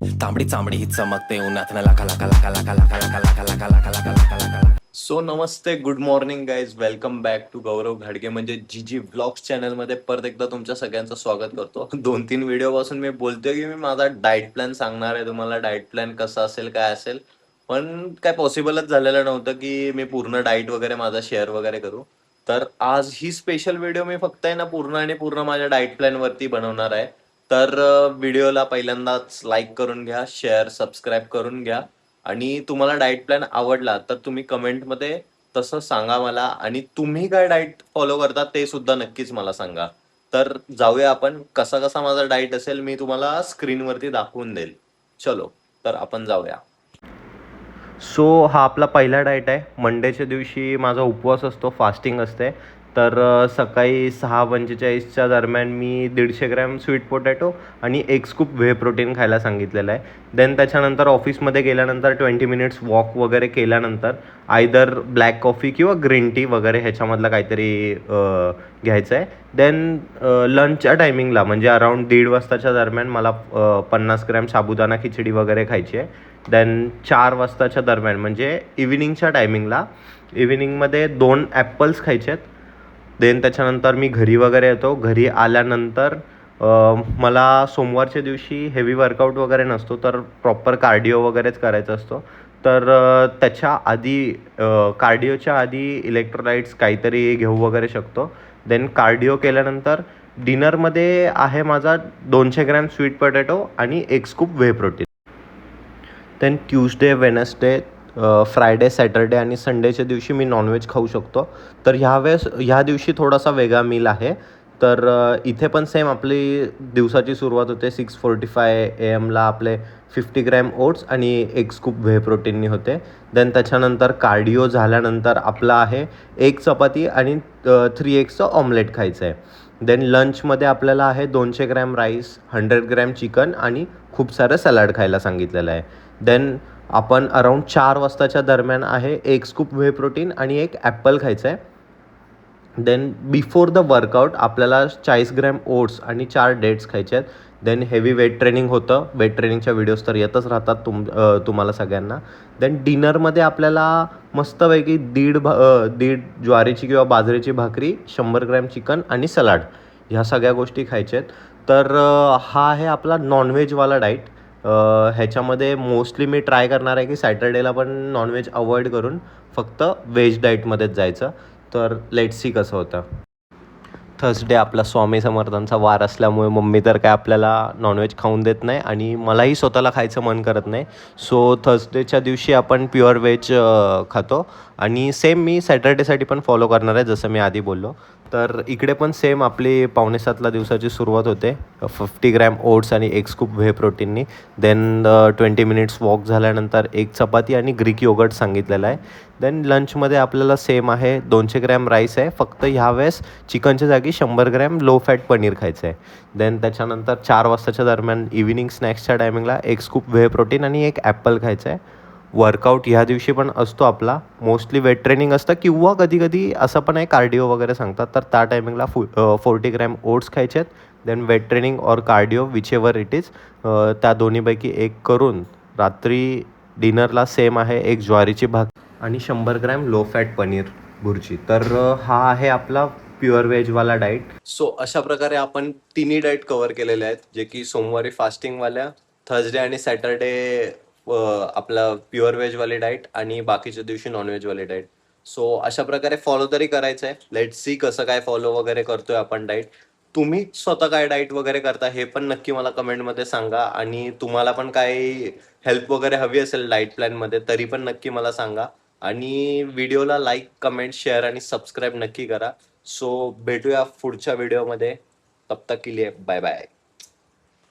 तांबडी चांबडी चमकते उन्हात न लाका लाका लाका लाका लाका लाका लाका लाका लाका लाका लाका लाका. सो नमस्ते, good morning guys. Welcome back to Gaurav घाडगे म्हणजे जी व्लॉग्स चॅनलमध्ये परत एकदा तुमच्या सगळ्यांचं स्वागत करतो. 2-3 व्हिडिओपासून मी बोलतोय की मी माझा डाएट प्लॅन सांगणार आहे तुम्हाला. डाएट प्लॅन कसा असेल, काय असेल, पण काय पॉसिबलच झालेलं नव्हतं की मी पूर्ण डाएट वगैरे माझा शेअर वगैरे करू. तर आज ही स्पेशल व्हिडिओ मी फक्त आहे ना पूर्ण आणि पूर्ण माझ्या डाएट प्लॅनवरती बनवणार आहे. तर व्हिडिओला पहिल्यांदाच लाईक करून घ्या, शेअर, सबस्क्राईब करून घ्या. आणि तुम्हाला डाएट प्लॅन आवडला तर तुम्ही कमेंटमध्ये तसं सांगा मला, आणि तुम्ही काय डाएट फॉलो करता ते सुद्धा नक्कीच मला सांगा. तर जाऊया आपण. कसा कसा माझा डाएट असेल मी तुम्हाला स्क्रीनवरती दाखवून देईल. चलो, तर आपण जाऊया. सो हा आपला पहिला डाएट आहे. मंडेच्या दिवशी माझा उपवास असतो, फास्टिंग असते. तर सकाळी 6:45च्या दरम्यान मी 150 ग्रॅम स्वीट पोटॅटो आणि एक स्कूप व्हे प्रोटीन खायला सांगितलेलं आहे. देन त्याच्यानंतर ऑफिसमध्ये गेल्यानंतर 20 मिनिट्स वॉक वगैरे केल्यानंतर आयदर ब्लॅक कॉफी किंवा ग्रीन टी वगैरे ह्याच्यामधलं काहीतरी घ्यायचं आहे. देन लंचच्या टायमिंगला म्हणजे अराऊंड 1:30 वाजताच्या दरम्यान मला 50 ग्रॅम साबुदाणा खिचडी वगैरे खायची आहे. देन 4 वाजताच्या दरम्यान म्हणजे इव्हिनिंगच्या टायमिंगला इव्हिनिंगमध्ये 2 ॲपल्स खायचे आहेत. देन त्याच्यानंतर मी घरी वगैरे येतो. घरी आल्यानंतर मला सोमवारच्या दिवशी हेवी वर्कआउट वगैरे नसतो, तर प्रॉपर कार्डिओ वगैरेच करायचा असतो. तर त्याच्या आधी कार्डिओच्या आधी इलेक्ट्रोलाइट्स काहीतरी घेऊ वगैरे शकतो. देन कार्डिओ केल्यानंतर डिनरमध्ये आहे माझा 200 ग्रॅम स्वीट पोटॅटो आणि एक scoop whey protein. Then Tuesday, Wednesday, Friday, Saturday आणि संडेच्या दिवशी मी नॉनव्हेज खाऊ शकतो. तर ह्या दिवशी थोडासा वेगळा मील आहे. तर इथे पण सेम आपली दिवसाची सुरुवात होते 6:45 AM आपले 50 ग्रॅम ओट्स आणि एक स्कूप व्हे प्रोटीननी होते. देन त्याच्यानंतर कार्डिओ झाल्यानंतर आपला आहे एक चपाती आणि 3 एग्सचं ऑमलेट खायचं आहे. देन लंचमध्ये आपल्याला आहे 200 ग्रॅम राईस, 100 ग्रॅम चिकन आणि खूप सारं सॅलड खायला सांगितलेलं आहे. देन आपण अराऊंड 4 वाजताच्या दरम्यान आहे एक स्कूप व्हे प्रोटीन आणि एक ॲपल खायचं आहे. देन बिफोर द वर्कआउट आपल्याला 40 ग्रॅम ओट्स आणि 4 डेट्स खायचे आहेत. देन हेवी वेट ट्रेनिंग होतं. वेट ट्रेनिंगच्या व्हिडिओज तर येतच राहतात तुम्हाला सगळ्यांना. देन डिनरमध्ये आपल्याला मस्तपैकी दीड ज्वारीची किंवा बाजरीची भाकरी, 100 ग्रॅम चिकन आणि सलाड ह्या सगळ्या गोष्टी खायच्या आहेत. तर हा आहे आपला नॉनव्हेजवाला डाएट. ह्याच्यामध्ये मोस्टली मी ट्राय करणार आहे की सॅटर्डेला पण नॉनव्हेज अवॉइड करून फक्त व्हेज डाएटमध्येच जायचं. तर लेट्स सी कसं होतं. थर्सडे आपला स्वामी समर्थांचा वार असल्यामुळे मम्मी तर काय आपल्याला नॉनव्हेज खाऊन देत नाही आणि मलाही स्वतःला खायचं मन करत नाही. सो थर्सडेच्या दिवशी आपण प्युअर व्हेज खातो. आणि सेम मी सॅटर्डेसाठी पण फॉलो करणार आहे, जसं मी आधी बोललो. तर इकडे पण सेम आपली 6:45ला दिवसाची सुरुवात होते 50 ग्रॅम ओट्स आणि एक स्कूप व्हे प्रोटीननी. देन 20 मिनिट्स वॉक झाल्यानंतर एक चपाती आणि ग्रीक योगर्ट सांगितलेलं आहे. देन लंचमध्ये आपल्याला सेम आहे 200 ग्रॅम राईस आहे, फक्त ह्यावेळेस चिकनच्या जागी 100 ग्रॅम लो फॅट पनीर खायचं आहे. देन त्याच्यानंतर 4 वाजताच्या दरम्यान इव्हिनिंग स्नॅक्सच्या टायमिंगला एक स्कूप व्हे प्रोटीन आणि एक ॲपल खायचं आहे. वर्कआउट ह्या दिवशी पण असतो आपला. मोस्टली वेट ट्रेनिंग असतं किंवा कधी कधी असं पण आहे कार्डिओ वगैरे सांगतात, तर त्या टायमिंगला 40 ग्रॅम ओट्स खायचे आहेत. देन वेट ट्रेनिंग और cardio which ever it is, त्या दोन्हीपैकी एक करून रात्री डिनरला सेम आहे एक ज्वारीची भाकरी आणि 100 gram low fat paneer bhurji. तर हा आहे आपला प्युअर व्हेजवाला डाएट. सो अशा प्रकारे आपण तिन्ही डाएट कव्हर केलेले आहेत, जे की सोमवारी फास्टिंगवाल्या, थर्सडे आणि सॅटर्डे आपला प्युअर व्हेजवाले डाएट आणि बाकीच्या दिवशी नॉनव्हेजवाले डाएट. सो अशा प्रकारे फॉलो तरी करायचं आहे. लेट सी कसं काय फॉलो वगैरे करतोय आपण डाएट. तुम्ही स्वतः काय डाएट वगैरे करता हे पण नक्की मला कमेंटमध्ये सांगा. आणि तुम्हाला पण काही हेल्प वगैरे हवी असेल डाएट प्लॅनमध्ये तरी पण नक्की मला सांगा. आणि व्हिडिओला लाईक, कमेंट, शेअर आणि सबस्क्राईब नक्की करा. सो भेटूया पुढच्या व्हिडिओमध्ये. तब तक के लिए बाय बाय.